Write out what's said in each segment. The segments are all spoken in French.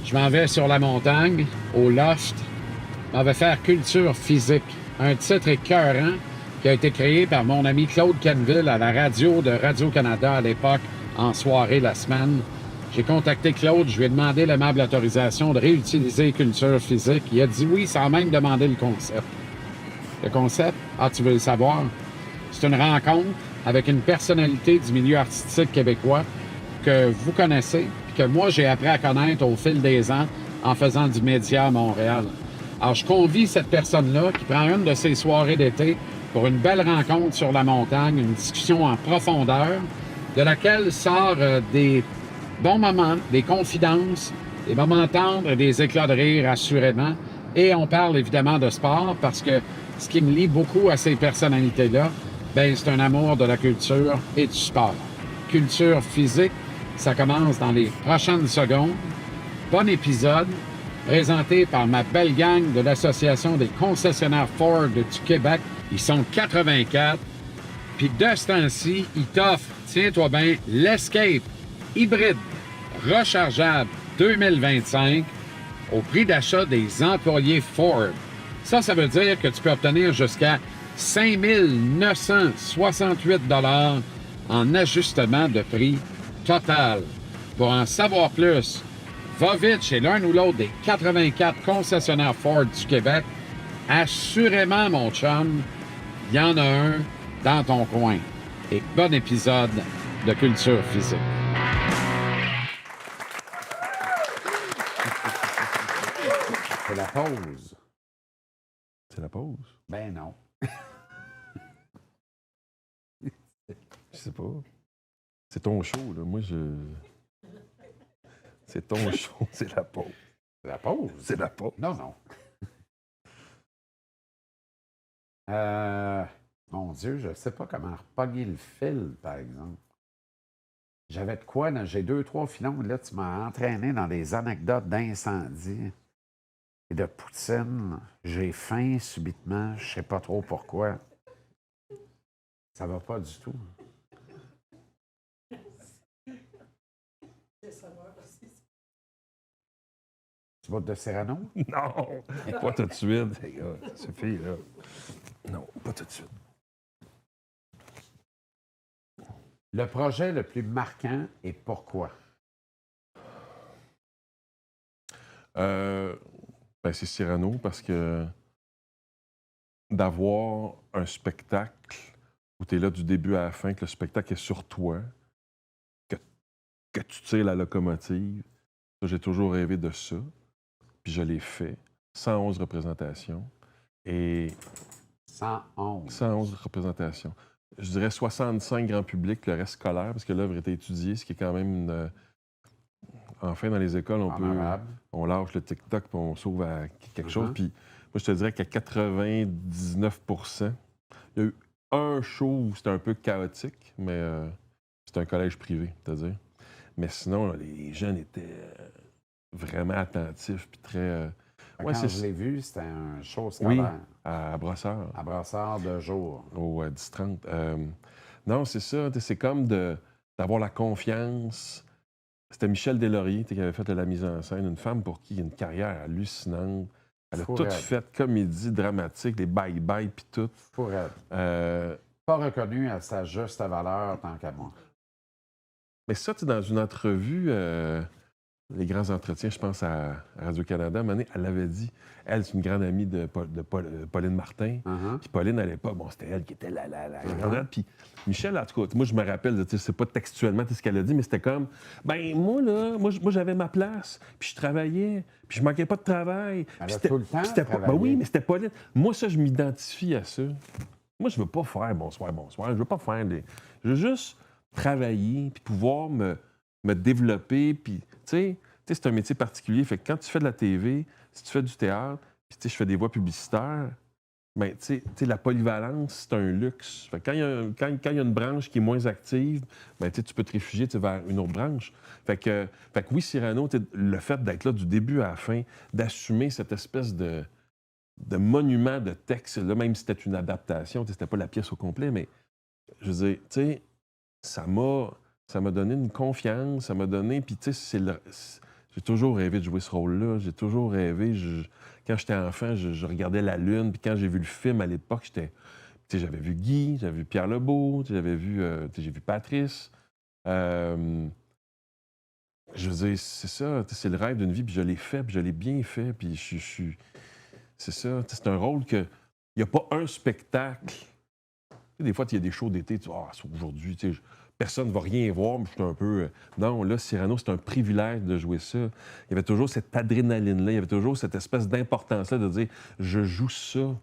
Je m'en vais sur la montagne, au Loft. Je m'en vais faire culture physique. Un titre écœurant qui a été créé par mon ami Claude Canville à la radio de Radio-Canada à l'époque, en soirée la semaine. J'ai contacté Claude, je lui ai demandé l'aimable autorisation de réutiliser culture physique. Il a dit oui, sans même demander le concept. Le concept, tu veux le savoir? C'est une rencontre avec une personnalité du milieu artistique québécois que vous connaissez, puis que moi, j'ai appris à connaître au fil des ans en faisant du média à Montréal. Alors, je convie cette personne-là qui prend une de ses soirées d'été pour une belle rencontre sur la montagne, une discussion en profondeur, de laquelle sort des bons moments, des confidences, des moments tendres, des éclats de rire, assurément. Et on parle évidemment de sport parce que ce qui me lie beaucoup à ces personnalités-là, ben c'est un amour de la culture et du sport. Culture physique, ça commence dans les prochaines secondes. Bon épisode, présenté par ma belle gang de l'Association des concessionnaires Ford du Québec. Ils sont 84. Puis de ce temps-ci, ils t'offrent, tiens-toi bien, l'Escape hybride rechargeable 2025 au prix d'achat des employés Ford. Ça veut dire que tu peux obtenir jusqu'à 5 968 $ en ajustement de prix total. Pour en savoir plus, va vite chez l'un ou l'autre des 84 concessionnaires Ford du Québec. Assurément, mon chum, il y en a un dans ton coin. Et bon épisode de Culture physique. C'est la pause. C'est la pause? Ben non. Je sais pas. C'est ton show, là. Moi, C'est ton show, c'est la pause. C'est la pause? C'est la pause. Non, non. Mon Dieu, je ne sais pas comment repogner le fil, par exemple. J'avais de quoi, là, j'ai 2-3 filons, là, tu m'as entraîné dans des anecdotes d'incendie et de poutine. J'ai faim subitement, je sais pas trop pourquoi. Ça va pas du tout. Tu vas de Cyrano? Non, pas tout de suite, les gars. Ça suffit, là. Non, pas tout de suite. Le projet le plus marquant et pourquoi? C'est Cyrano parce que d'avoir un spectacle où tu es là du début à la fin, que le spectacle est sur toi, que tu tires la locomotive, ça, j'ai toujours rêvé de ça. Puis je l'ai fait. 111 représentations. Et 111. 111 représentations. Je dirais 65 grand public, le reste scolaire, parce que l'œuvre était étudiée, ce qui est quand même une... Enfin, dans les écoles, on lâche le TikTok puis on sauve à quelque chose. Puis moi, je te dirais qu'à 99%, il y a eu un show où c'était un peu chaotique, mais c'était un collège privé, c'est-à-dire. Mais sinon, là, les jeunes étaient vraiment attentifs puis très... Quand je l'ai vu, c'était un show scolaire. Oui, à Brossard. À Brossard de jour. Au 10-30. Non, c'est ça. C'est comme d'avoir la confiance. C'était Michel Deslauriers qui avait fait de la mise en scène. Une femme pour qui il y a une carrière hallucinante. Elle a tout fait, comédie, dramatique, les bye-bye puis tout. Pas reconnu à sa juste valeur tant qu'à moi. Mais ça, tu sais, dans une entrevue... les grands entretiens, je pense à Radio-Canada, à un moment donné, elle l'avait dit. Elle, c'est une grande amie de Pauline Martin. Puis Pauline, à l'époque, bon, c'était elle qui était la grande. Puis Michel, en tout cas, moi, je me rappelle, c'est pas textuellement ce qu'elle a dit, mais c'était comme, ben moi, là, moi j'avais ma place, puis je travaillais, puis je manquais pas de travail. Elle a tout le temps Ben oui, mais c'était Pauline. Moi, ça, je m'identifie à ça. Moi, je veux pas faire bonsoir. Je veux pas faire des... Je veux juste travailler, puis pouvoir me développer, puis... Tu sais, c'est un métier particulier. Fait que quand tu fais de la TV, si tu fais du théâtre, puis je fais des voix publicitaires, bien, tu sais, la polyvalence, c'est un luxe. Fait que quand il y a une branche qui est moins active, bien, tu peux te réfugier vers une autre branche. Fait que oui, Cyrano, le fait d'être là du début à la fin, d'assumer cette espèce de monument de texte, là, même si c'était une adaptation, c'était pas la pièce au complet, mais je veux dire, tu sais, ça m'a donné une confiance, ça m'a donné... Puis, tu sais, J'ai toujours rêvé de jouer ce rôle-là. J'ai toujours rêvé. Quand j'étais enfant, je regardais la Lune. Puis quand j'ai vu le film à l'époque, j'avais vu Guy, j'avais vu Pierre Lebeau, j'ai vu Patrice. Je veux dire, c'est ça. C'est le rêve d'une vie. Puis je l'ai fait, puis je l'ai bien fait. Puis c'est ça. C'est un rôle que... Il n'y a pas un spectacle. Des fois, il y a des shows d'été, tu dis, ah, c'est aujourd'hui, personne ne va rien voir, mais je suis un peu. Non, là, Cyrano, c'est un privilège de jouer ça. Il y avait toujours cette adrénaline-là, il y avait toujours cette espèce d'importance-là de dire, je joue ça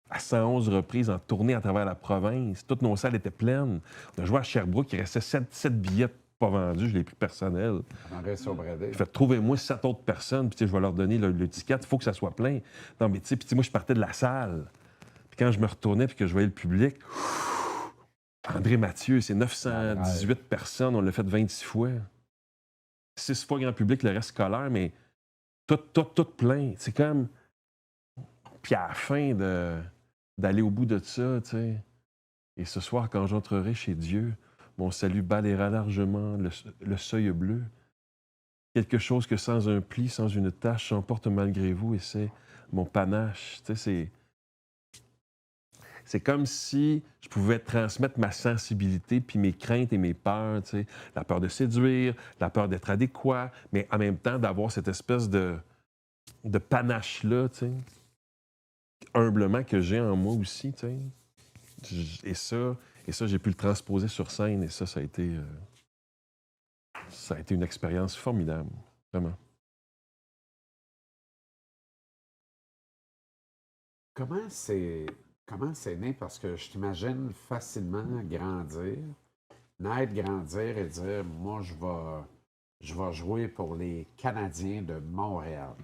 à 111 reprises en tournée à travers la province. Toutes nos salles étaient pleines. On a joué à Sherbrooke, il restait 7 billets pas vendus, je l'ai pris personnel. J'ai fait, trouvez-moi 7 autres personnes, puis je vais leur donner le ticket, il faut que ça soit plein. Non, mais tu sais, puis moi, je partais de la salle. Puis quand je me retournais puis que je voyais le public, André Mathieu, c'est 918 personnes, on l'a fait 26 fois. 6 fois grand public, le reste scolaire, mais tout plein. C'est comme... Puis à la fin d'aller au bout de ça, tu sais. Et ce soir, quand j'entrerai chez Dieu, mon salut balayera largement le seuil bleu. Quelque chose que sans un pli, sans une tache, j'emporte malgré vous, et c'est mon panache. Tu sais, c'est comme si je pouvais transmettre ma sensibilité puis mes craintes et mes peurs, tu sais, la peur de séduire, la peur d'être adéquat, mais en même temps d'avoir cette espèce de panache-là, tu sais, humblement que j'ai en moi aussi, tu sais. Et ça, j'ai pu le transposer sur scène et ça a été une expérience formidable, vraiment. Comment c'est né? Parce que je t'imagine facilement grandir, naître, grandir et dire, moi, je vais jouer pour les Canadiens de Montréal.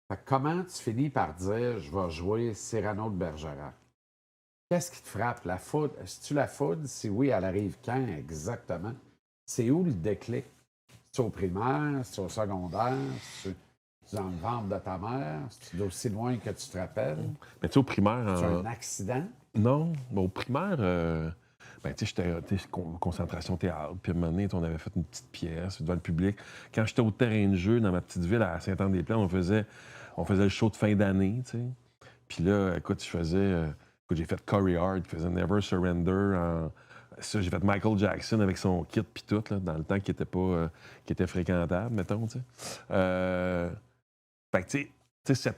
Fait que comment tu finis par dire, je vais jouer Cyrano de Bergerac? Qu'est-ce qui te frappe? La foudre? Est-ce-tu la foudre? Si oui, elle arrive quand exactement? C'est où le déclic? C'est au primaire? C'est au secondaire? C'est dans le ventre de ta mère? C'est d'aussi loin que tu te rappelles? Mais tu sais, au primaire... C'est un accident? Non, mais au primaire, ben, tu sais, j'étais concentration théâtre. Puis à un moment donné, on avait fait une petite pièce devant le public. Quand j'étais au terrain de jeu dans ma petite ville à Saint-Anne-des-Plaines, on faisait le show de fin d'année, tu sais. Puis là, écoute, j'ai fait Corey Hart, qui faisait Never Surrender. Ça, j'ai fait Michael Jackson avec son kit puis tout, là, dans le temps qui était fréquentable, mettons, tu sais. Fait que, tu sais,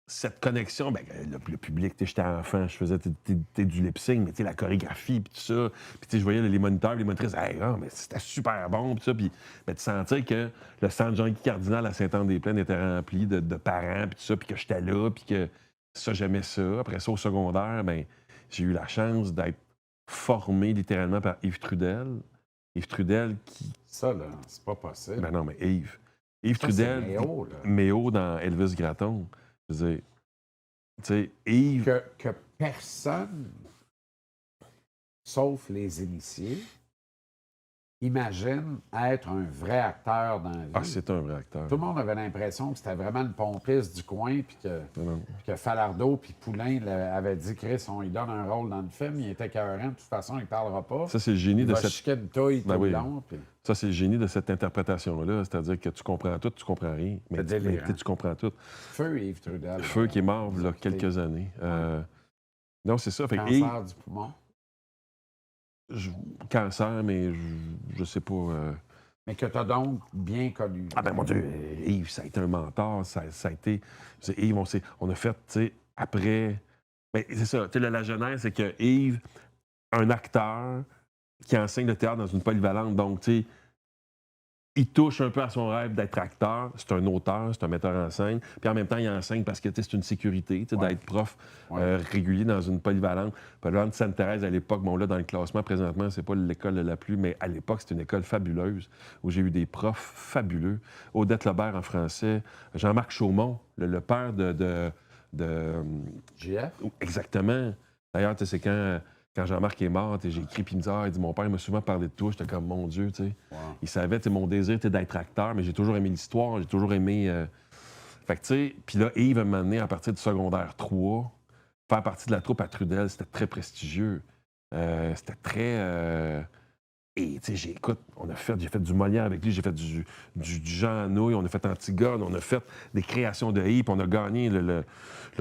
cette connexion, ben, le public, j'étais enfant, je faisais du lip-sync, mais la chorégraphie, puis tout ça. Puis je voyais les moniteurs, les monitrices, hey, oh, mais c'était super bon, puis ça. Puis de sentir que le centre Jean-Guy Cardinal à Saint-Anne-des-Plaines était rempli de parents, puis tout ça, puis que j'étais là, puis que ça, j'aimais ça. Après ça, au secondaire, ben, j'ai eu la chance d'être formé littéralement par Yves Trudel. Yves Trudel qui... Ça, là, c'est pas possible. Ben non, mais Yves ça, Trudel, Méo, là. Méo dans Elvis Gratton. Je veux dire, tu sais, Yves... Que personne, sauf les initiés, imagine être un vrai acteur dans la vie. Ah, c'est un vrai acteur. Tout le monde avait l'impression que c'était vraiment le pompiste du coin, puis que Falardeau puis Poulain avaient dit, Chris, on lui donne un rôle dans le film, il était écœurant, de toute façon, il ne parlera pas. Ça, c'est le génie de cette... chiquer de touille tout le long. Puis... Ça, c'est le génie de cette interprétation-là, c'est-à-dire que tu comprends tout, tu comprends rien. Mais tu comprends tout. Feu Yves Trudel. Feu qui est mort il y a quelques années. Non, c'est ça. Fait cancer du poumon. Cancer, mais je sais pas... Mais que tu as donc bien connu. Ah ben mon Dieu, Yves, ça a été un mentor, ça a été... Yves, on a fait, tu sais, après... Ben, c'est ça, tu sais, la genèse, c'est que Yves, un acteur qui enseigne le théâtre dans une polyvalente, donc, tu sais, il touche un peu à son rêve d'être acteur. C'est un auteur, c'est un metteur en scène. Puis en même temps, il enseigne parce que c'est une sécurité d'être prof régulier dans une polyvalente. Polyvalente Sainte-Thérèse, à l'époque, bon là, dans le classement, présentement, c'est pas l'école la plus, mais à l'époque, c'était une école fabuleuse où j'ai eu des profs fabuleux. Odette Lebert en français, Jean-Marc Chaumont, le père de JF? Exactement. D'ailleurs, c'est quand Jean-Marc est mort, j'ai écrit, puis il me dit, il dit, mon père m'a souvent parlé de toi. J'étais comme, mon Dieu, tu sais. Wow. Il savait, mon désir était d'être acteur, mais j'ai toujours aimé l'histoire, j'ai toujours aimé... Fait que, tu sais, puis là, Yves m'a amené à partir du secondaire 3, faire partie de la troupe à Trudel, c'était très prestigieux. C'était très... Et, tu sais, écoute, j'ai fait du Molière avec lui, j'ai fait du Jean Anouilh, on a fait Antigone, on a fait des créations de hip, on a gagné le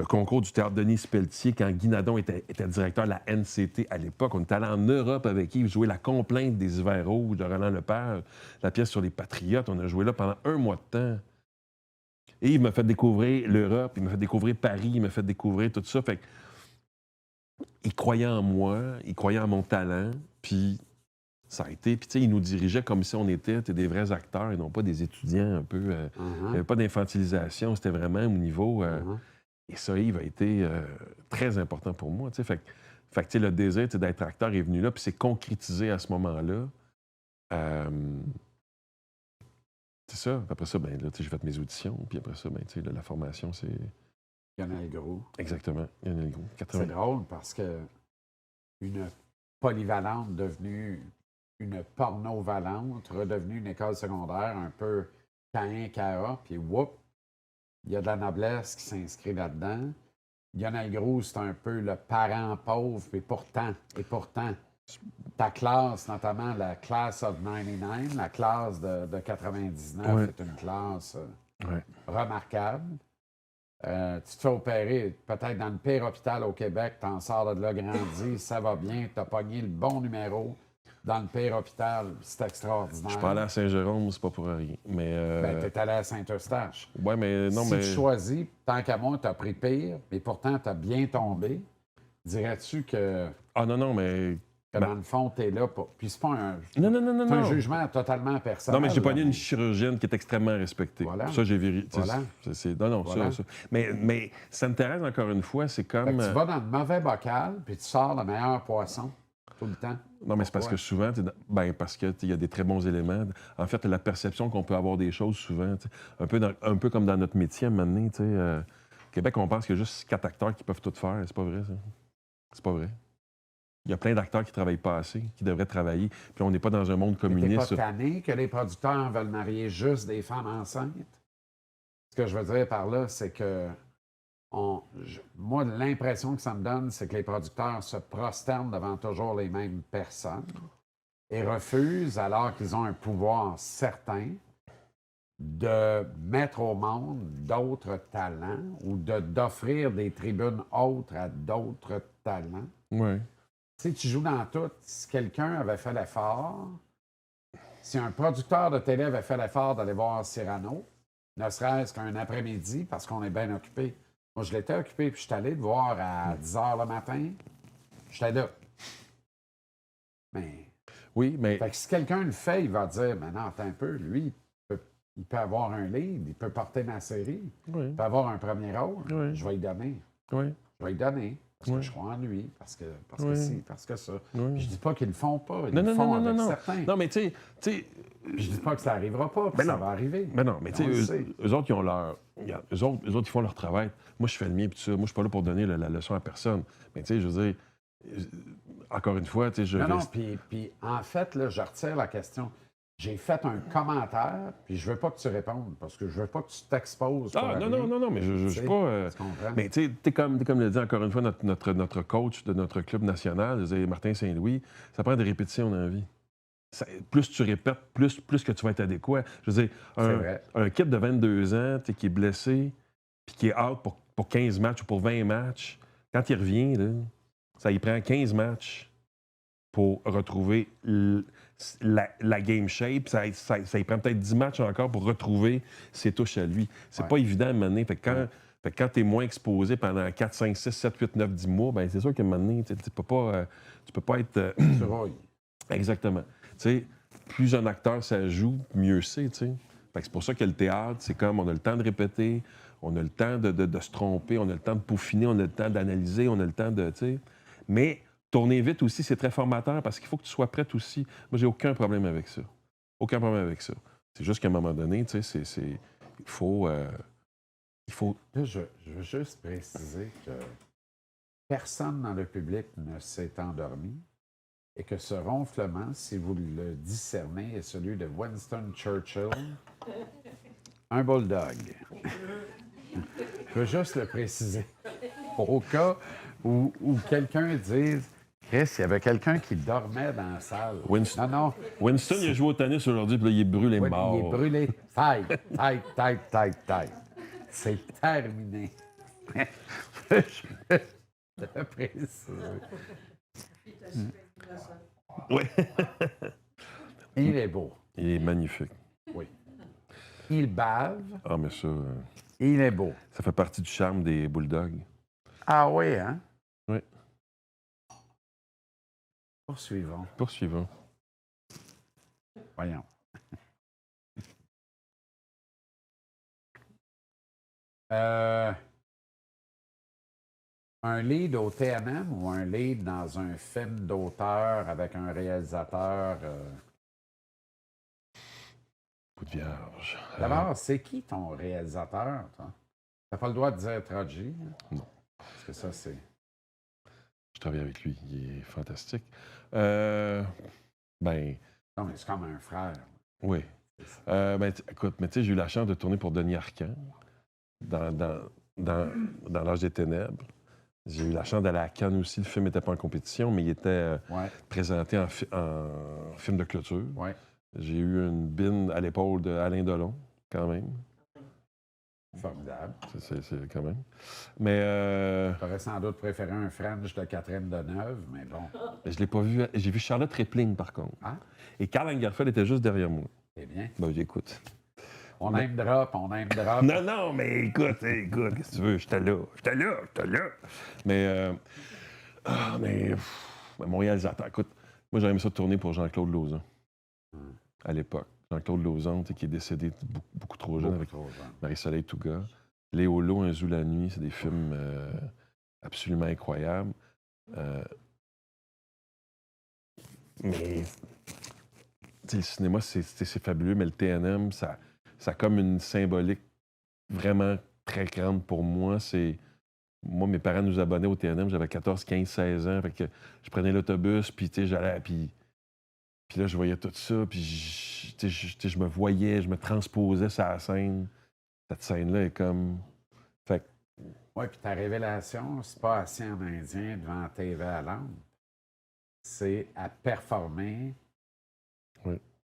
concours du théâtre Denis Pelletier quand Guy Nadon était directeur de la NCT à l'époque. On est allé en Europe avec Yves jouer La Complainte des Hivers rouges de Roland Lepage, la pièce sur les Patriotes. On a joué là pendant 1 mois de temps. Et il m'a fait découvrir l'Europe, il m'a fait découvrir Paris, il m'a fait découvrir tout ça. Fait que, il croyait en moi, il croyait en mon talent, puis ça a été. Puis, tu sais, il nous dirigeait comme si on était des vrais acteurs et non pas des étudiants un peu. Il n'y avait pas d'infantilisation, c'était vraiment au niveau. Et ça, Yves a été très important pour moi, tu sais. Fait que, tu sais, le désir d'être acteur est venu là, puis c'est concrétisé à ce moment-là. C'est ça. Puis après ça, ben là, tu sais, j'ai fait mes auditions, puis après ça, ben, tu sais, la formation, c'est. Lionel Groulx. Exactement. Lionel Groulx. 80. C'est drôle parce que une polyvalente devenue une porno-valente, redevenue une école secondaire un peu Caïn-Cara, puis whoop, il y a de la noblesse qui s'inscrit là-dedans. Lionel Groulx, c'est un peu le parent pauvre, et pourtant, ta classe, notamment la class of 99, la classe de 99, est une classe remarquable. Tu te fais opérer peut-être dans le pire hôpital au Québec, t'en sors de là grandi, ça va bien, t'as pogné le bon numéro dans le pire hôpital, c'est extraordinaire. Je suis pas allé à Saint-Jérôme, c'est pas pour rien. Mais Ben, t'es allé à Saint-Eustache. Ouais, mais non, si mais. tu choisis, tant qu'à moi, t'as pris pire, mais pourtant t'as bien tombé, dirais-tu que... Ah non, non, mais. Dans le fond, t'es là pour... Puis c'est pas un... Non. C'est un jugement totalement personnel. Non, mais j'ai pogné une chirurgienne qui est extrêmement respectée. Voilà. Ça, j'ai vérifié. Voilà. Non, Voilà. ça. Mais ça m'intéresse encore une fois, c'est comme. Fait que tu vas dans le mauvais bocal, puis tu sors le meilleur poisson tout le temps. Non, mais c'est parce que souvent, parce qu'il y a des très bons éléments. En fait, la perception qu'on peut avoir des choses souvent, un peu comme dans notre métier à un moment donné, au Québec, on pense qu'il y a juste 4 acteurs qui peuvent tout faire. C'est pas vrai, ça. C'est pas vrai. Il y a plein d'acteurs qui ne travaillent pas assez, qui devraient travailler. Puis on n'est pas dans un monde communiste. T'es pas tanné que les producteurs veulent marier juste des femmes enceintes? Ce que je veux dire par là, c'est que moi, l'impression que ça me donne, c'est que les producteurs se prosternent devant toujours les mêmes personnes et refusent, alors qu'ils ont un pouvoir certain, de mettre au monde d'autres talents ou d'offrir des tribunes autres à d'autres talents. Oui. Tu sais, tu joues dans tout. Si quelqu'un avait fait l'effort, si un producteur de télé avait fait l'effort d'aller voir Cyrano, ne serait-ce qu'un après-midi, parce qu'on est bien occupé. Moi, je l'étais occupé, puis je suis allé le voir à 10 h le matin. J'étais là. Mais. Oui, mais. Fait que si quelqu'un le fait, il va dire, mais non, attends un peu, lui, il peut avoir un lead, il peut porter ma série, il peut avoir un premier rôle. Oui. Je vais lui donner. Oui. Je vais lui donner. Parce que je crois en lui, parce que ci, parce que ça. Oui. Je dis pas qu'ils le font pas, ils Non, le non, font non, non, avec non. certains. Non, mais tu sais. Je dis pas que ça arrivera pas, puis ça va arriver. Mais non, mais tu sais, eux autres, ils ont leur. Eux autres, ils font leur travail. Moi, je fais le mien, puis tout ça. Moi, je suis pas là pour donner la leçon à personne. Mais tu sais, je veux dire, encore une fois, tu sais, Non, puis en fait, là, je retire la question. J'ai fait un commentaire, puis je veux pas que tu répondes, parce que je veux pas que tu t'exposes. Ah, non, mais je suis pas. Tu comprends? Mais tu sais, t'es comme le dit encore une fois notre coach de notre club national, je veux dire, Martin Saint-Louis, ça prend des répétitions dans la vie. Plus tu répètes, plus que tu vas être adéquat. Je veux dire, un kid de 22 ans qui est blessé, puis qui est out pour 15 matchs ou pour 20 matchs, quand il revient, là, ça y prend 15 matchs pour retrouver la game shape. Ça y prend peut-être 10 matchs encore pour retrouver ses touches à lui. C'est pas évident à un moment donné. Fait que quand tu es moins exposé pendant 4, 5, 6, 7, 8, 9, 10 mois, ben c'est sûr qu'à un moment donné, tu peux pas être... Tu rouilles. Exactement. Tu sais, plus un acteur ça joue, mieux c'est, tu sais. Fait que c'est pour ça que le théâtre, c'est comme on a le temps de répéter, on a le temps de se tromper, on a le temps de peaufiner, on a le temps d'analyser, on a le temps de, tu sais. Mais tourner vite aussi, c'est très formateur parce qu'il faut que tu sois prête aussi. Moi, j'ai aucun problème avec ça. Aucun problème avec ça. C'est juste qu'à un moment donné, tu sais, il faut... Là, je veux juste préciser que personne dans le public ne s'est endormi et que ce ronflement, si vous le discernez, est celui de Winston Churchill, un bulldog. Je veux juste le préciser. Au cas où quelqu'un dise « Chris, il y avait quelqu'un qui dormait dans la salle. Winston, Non. Winston, il a joué au tennis aujourd'hui, puis là, il est brûlé Oui, mort. il est brûlé. Taille. C'est terminé. Je t'apprécie. Oui. Il est beau. Il est magnifique. Oui. Il bave. Ah, mais ça, Il est beau. ça fait partie du charme des bulldogs. Ah oui, hein? Oui. Poursuivons. Poursuivons. Voyons. Un lead au TNM ou un lead dans un film d'auteur avec un réalisateur? Coup de vierge. D'abord, c'est qui ton réalisateur, toi? T'as pas le droit de dire Troji? Non. Parce que ça, c'est... Je travaille avec lui. Il est fantastique. Ben, Non, mais c'est comme un frère. oui. Écoute, mais tu sais, j'ai eu la chance de tourner pour Denis Arcand dans L'Âge des Ténèbres. J'ai eu la chance d'aller à Cannes aussi. Le film n'était pas en compétition, mais il était présenté en film de clôture. Ouais. J'ai eu une bine à l'épaule d'Alain Delon, quand même. Formidable. C'est quand même. Mais J'aurais sans doute préféré un French de Catherine Deneuve, mais bon. je l'ai pas vu. J'ai vu Charlotte Rampling, par contre. Ah? Et Karl Lagerfeld était juste derrière moi. C'est bien. Ben, j'écoute. On name drop. Non, mais écoute, qu'est-ce que tu veux? J'étais là. Mais, mon réalisateur, écoute, moi, j'aurais aimé ça tourner pour Jean-Claude Lauzon, à l'époque. Jean-Claude Lauzon, qui est décédé beaucoup trop jeune avec Marie-Soleil Touga. Léolo, Un zoo la nuit, c'est des films absolument incroyables. Mais le cinéma, c'est fabuleux, mais le TNM, ça a comme une symbolique vraiment très grande pour moi. Moi, mes parents nous abonnaient au TNM, j'avais 14, 15, 16 ans. Fait que je prenais l'autobus, puis j'allais, puis là, je voyais tout ça, puis je me voyais, je me transposais sur la scène. Cette scène-là est comme... Fait Oui, puis ta révélation, c'est pas assis en indien devant TV à lampe. C'est à performer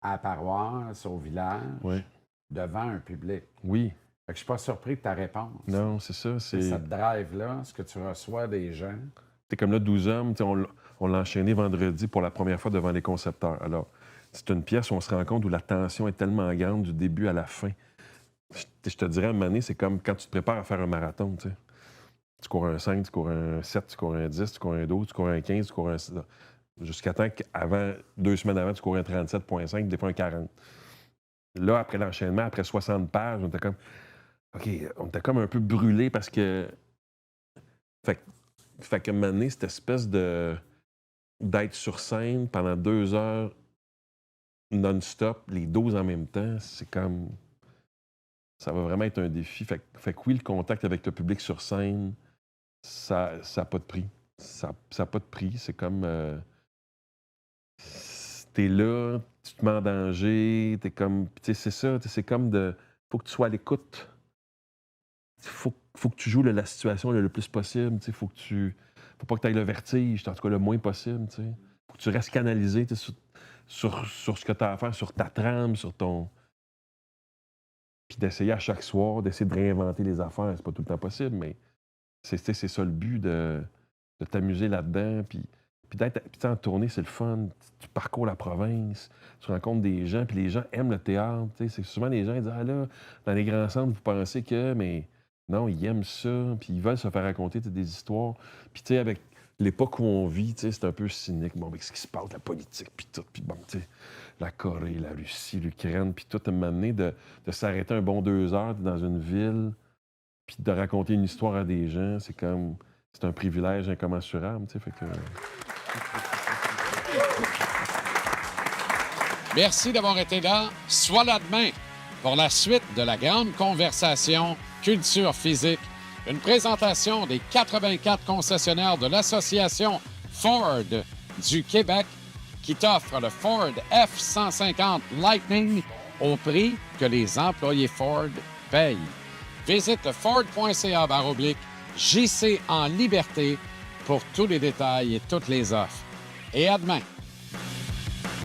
à la paroisse, au village, devant un public. Oui. Fait que je suis pas surpris de ta réponse. Non, c'est ça. C'est cette drive-là, ce que tu reçois des gens. C'est comme là, 12 hommes, on l'a enchaîné vendredi pour la première fois devant les concepteurs. Alors, c'est une pièce où on se rend compte où la tension est tellement grande du début à la fin. Je te dirais, à un moment donné, c'est comme quand tu te prépares à faire un marathon, tu sais. Tu cours un 5, tu cours un 7, tu cours un 10, tu cours un 12, tu cours un 15, tu cours un 6. Jusqu'à temps qu'avant, 2 semaines avant, tu cours un 37,5, des fois un 40. Là, après l'enchaînement, après 60 pages, on était comme... OK, on était comme un peu brûlé parce que... Fait qu'à un moment donné, cette espèce d'être sur scène pendant 2 heures non-stop, les 12 en même temps, c'est comme... Ça va vraiment être un défi. Fait que oui, le contact avec le public sur scène, ça n'a pas de prix. Ça n'a pas de prix. C'est comme... t'es là, tu te mets en danger, t'es comme... Tu sais, c'est ça, c'est comme de... Faut que tu sois à l'écoute. Faut que tu joues la situation le plus possible. Faut pas que tu ailles le vertige, en tout cas le moins possible. T'sais. Faut que tu restes canalisé sur ce que tu as à faire, sur ta trame, sur ton... Puis d'essayer à chaque soir, d'essayer de réinventer les affaires. C'est pas tout le temps possible, mais c'est ça le but de t'amuser là-dedans. Puis d'être en tournée, c'est le fun. Tu parcours la province, tu rencontres des gens, puis les gens aiment le théâtre. C'est souvent les gens ils disent « Ah là, dans les grands centres, vous pensez que... » Mais non, ils aiment ça, puis ils veulent se faire raconter des histoires. Puis tu sais, avec l'époque où on vit, c'est un peu cynique. Bon, avec ce qui se passe, la politique, puis tout. Puis bon, tu sais, la Corée, la Russie, l'Ukraine, puis tout, à m'amener de s'arrêter un bon 2 heures dans une ville, puis de raconter une histoire à des gens, c'est comme... C'est un privilège incommensurable, tu sais, fait que... Merci d'avoir été là. Sois là demain pour la suite de la grande conversation Culture physique. Une présentation des 84 concessionnaires de l'Association Ford du Québec qui t'offre le Ford F-150 Lightning au prix que les employés Ford payent. Visite le Ford.ca/JC en liberté pour tous les détails et toutes les offres. et à demain.